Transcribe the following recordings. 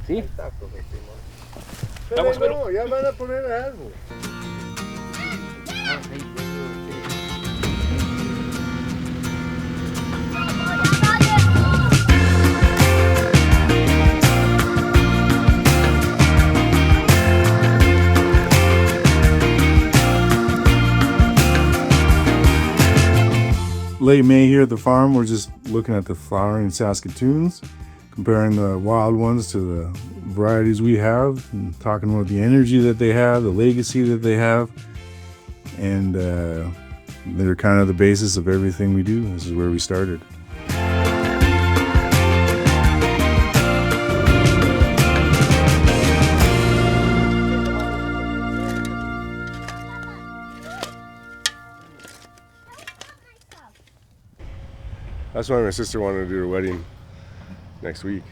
¿Sí? Ahí está, profe, Simón. Vamos, Pero no, ya van a poner algo. Ah, sí. Late May here at the farm, we're just looking at the flowering Saskatoons, comparing the wild ones to the varieties we have, and talking about the energy that they have, the legacy that they have, and they're kind of the basis of everything we do. This is where we started. That's why my sister wanted to do her wedding next week.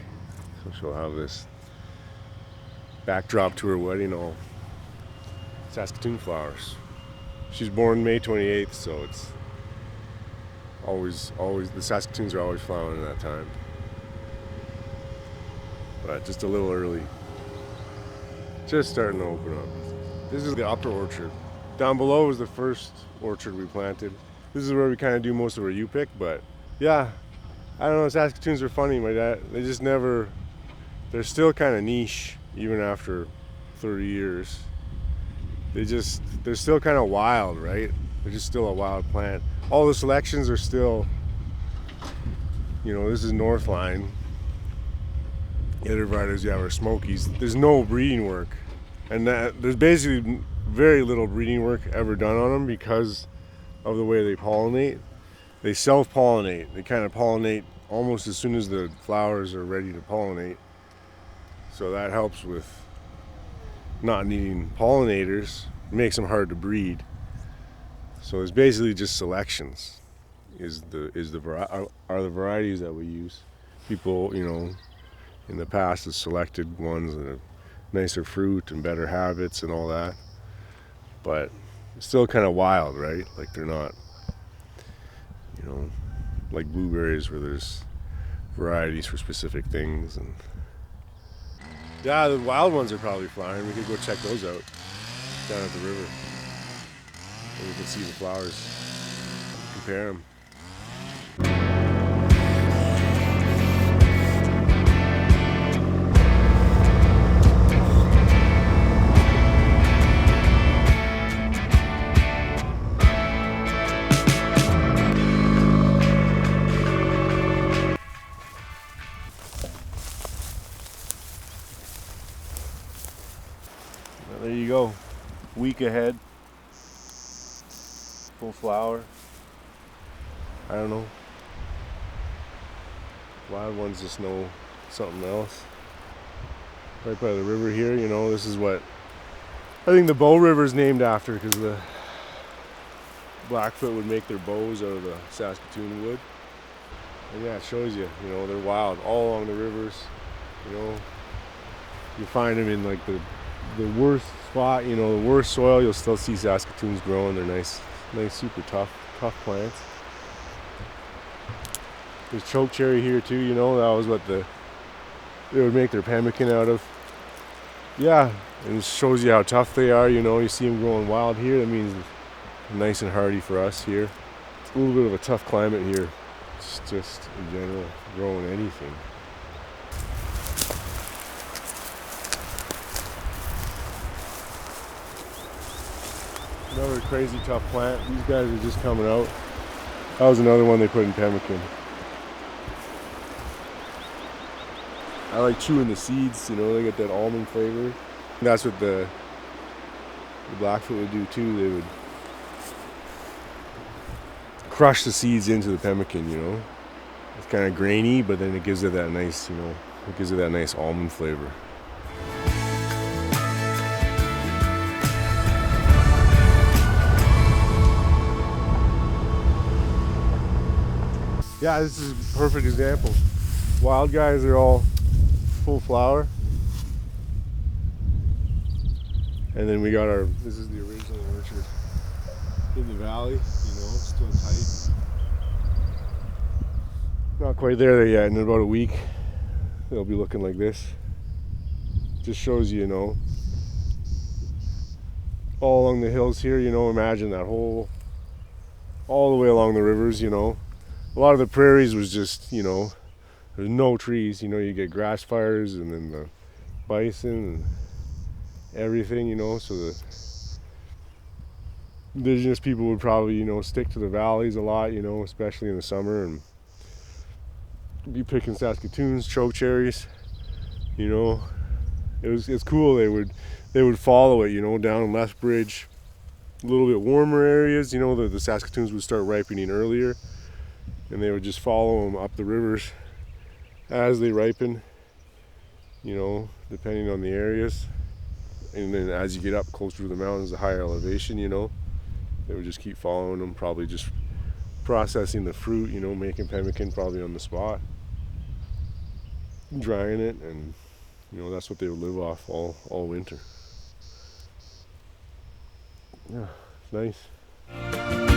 So she'll have this backdrop to her wedding, all Saskatoon flowers. She's born May 28th, so it's always, the Saskatoons are always flowering at that time. But just a little early. Just starting to open up. This is the upper orchard. Down below is the first orchard we planted. This is where we kind of do most of our U-pick, but yeah, I don't know, Saskatoons are funny. My dad, they just never, they're still kind of niche even after 30 years. They're still kind of wild, right? They're just still a wild plant. All the selections are still, you know, this is Northline. The other varieties you have are Smokies. There's no breeding work. And there's basically very little breeding work ever done on them because of the way they pollinate. They self-pollinate. They kind of pollinate almost as soon as the flowers are ready to pollinate. So that helps with not needing pollinators. It makes them hard to breed. So it's basically just selections are the varieties that we use. People, you know, in the past have selected ones that have nicer fruit and better habits and all that. But it's still kind of wild, right? Like they're not, you know, like blueberries where there's varieties for specific things. And yeah, the wild ones are probably flowering. We could go check those out down at the river. And we can see the flowers, compare them. There you go, week ahead, full flower. I don't know, wild ones just know something else. Right by the river here, you know, this is what I think the Bow River is named after, because the Blackfoot would make their bows out of the Saskatoon wood. And yeah, it shows you, you know, they're wild all along the rivers. You know, you find them in like the worst spot, you know, the worst soil, you'll still see Saskatoons growing. They're nice, super tough plants. There's chokecherry here too, you know, that was what they would make their pemmican out of. Yeah, and it shows you how tough they are, you know, you see them growing wild here, that means nice and hardy for us here. It's a little bit of a tough climate here, it's just in general, growing anything. Another crazy tough plant. These guys are just coming out. That was another one they put in pemmican. I like chewing the seeds, you know, they get that almond flavor. That's what the Blackfoot would do too. They would crush the seeds into the pemmican, you know. It's kind of grainy, but then it gives it that nice, you know, it gives it that nice almond flavor. Yeah, this is a perfect example. Wild guys are all full flower. And then we got this is the original orchard in the valley, you know, still tight. Not quite there yet. In about a week, it'll be looking like this. Just shows you, you know, all along the hills here, you know, imagine that whole, all the way along the rivers, you know. A lot of the prairies was just, you know, there's no trees, you know, you get grass fires and then the bison and everything, you know, so the indigenous people would probably, you know, stick to the valleys a lot, you know, especially in the summer, and be picking Saskatoons, choke cherries, you know. It's cool. They would follow it, you know, down Lethbridge, a little bit warmer areas, you know, the Saskatoons would start ripening earlier, and they would just follow them up the rivers as they ripen, you know, depending on the areas. And then as you get up closer to the mountains, the higher elevation, you know, they would just keep following them, probably just processing the fruit, you know, making pemmican probably on the spot, drying it, and you know, that's what they would live off all winter. Yeah, it's nice.